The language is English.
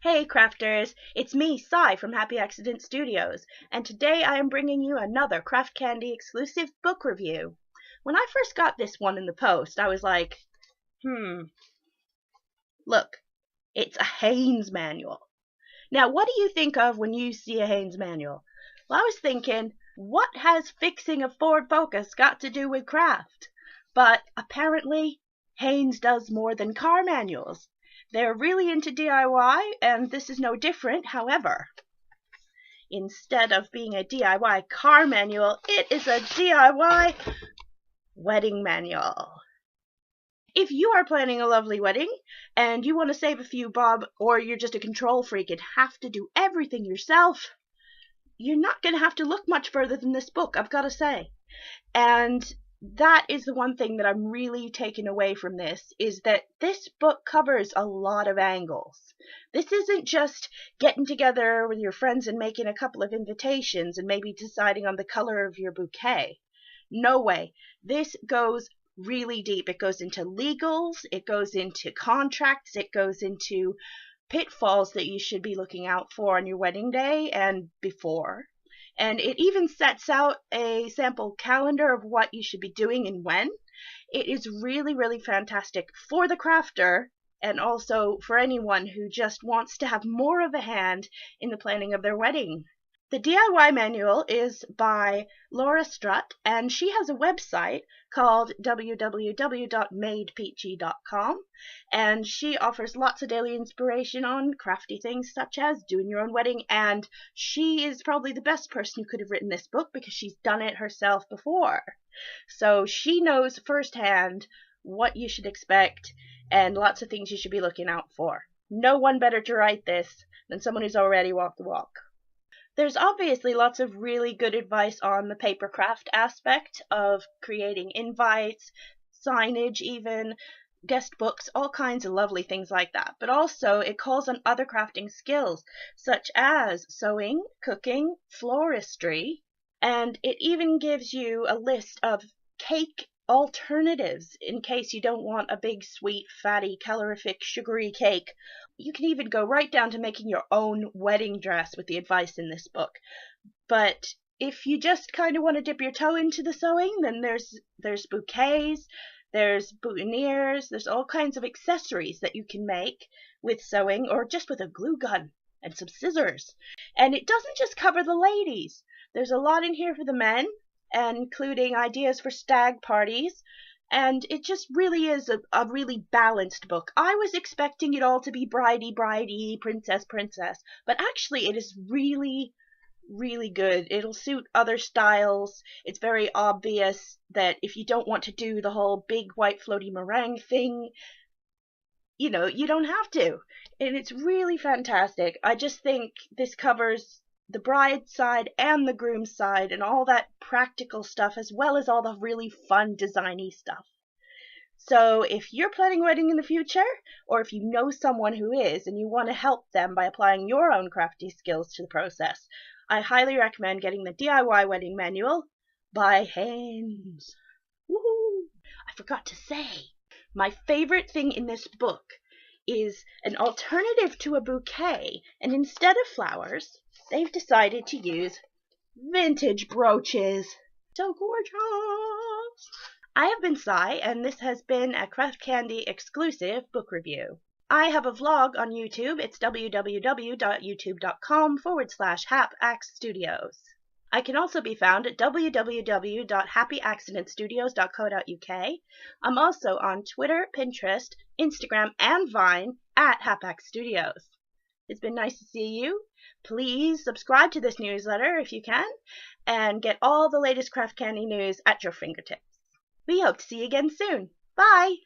Hey crafters, it's me, Sai from Happy Accident Studios, and today I am bringing you another Craft Candy exclusive book review. When I first got this one in the post, I was like, look, it's a Haynes manual. Now, what do you think of when you see a Haynes manual? Well, I was thinking, what has fixing a Ford Focus got to do with craft? But apparently, Haynes does more than car manuals. They're really into DIY, and this is no different. However, instead of being a DIY car manual, it is a DIY wedding manual. If you are planning a lovely wedding and you want to save a few bob, or you're just a control freak and have to do everything yourself, you're not going to have to look much further than this book, I've got to say. And that is the one thing that I'm really taking away from this, is that this book covers a lot of angles. This isn't just getting together with your friends and making a couple of invitations and maybe deciding on the color of your bouquet. No way. This goes really deep. It goes into legals, it goes into contracts, it goes into pitfalls that you should be looking out for on your wedding day and before. And it even sets out a sample calendar of what you should be doing and when. It is really, really fantastic for the crafter and also for anyone who just wants to have more of a hand in the planning of their wedding. The DIY manual is by Laura Strutt, and she has a website called www.madepeachy.com, and she offers lots of daily inspiration on crafty things such as doing your own wedding, and she is probably the best person who could have written this book because she's done it herself before. So she knows firsthand what you should expect and lots of things you should be looking out for. No one better to write this than someone who's already walked the walk. There's obviously lots of really good advice on the paper craft aspect of creating invites, signage even, guest books, all kinds of lovely things like that. But also it calls on other crafting skills such as sewing, cooking, floristry, and it even gives you a list of cake alternatives in case you don't want a big, sweet, fatty, calorific, sugary cake. You can even go right down to making your own wedding dress with the advice in this book. But if you just kind of want to dip your toe into the sewing, then there's bouquets, there's boutonnieres, there's all kinds of accessories that you can make with sewing or just with a glue gun and some scissors. And it doesn't just cover the ladies. There's a lot in here for the men, including ideas for stag parties, and it just really is a really balanced book. I was expecting it all to be bridey, princess, but actually it is really, really good. It'll suit other styles. It's very obvious that if you don't want to do the whole big white floaty meringue thing, you don't have to. And it's really fantastic. I just think this covers the bride side and the groom side and all that practical stuff, as well as all the really fun designy stuff. So if you're planning a wedding in the future, or if you know someone who is and you want to help them by applying your own crafty skills to the process, I highly recommend getting the DIY wedding manual by Haynes. Woohoo! I forgot to say, my favorite thing in this book is an alternative to a bouquet, and instead of flowers, they've decided to use vintage brooches. So gorgeous! I have been Sai, and this has been a Craft Candy exclusive book review. I have a vlog on YouTube. It's www.youtube.com/hapaxstudios. I can also be found at www.happyaccidentstudios.co.uk. I'm also on Twitter, Pinterest, Instagram, and Vine at hapaxstudios. It's been nice to see you. Please subscribe to this newsletter if you can, and get all the latest craft candy news at your fingertips. We hope to see you again soon. Bye!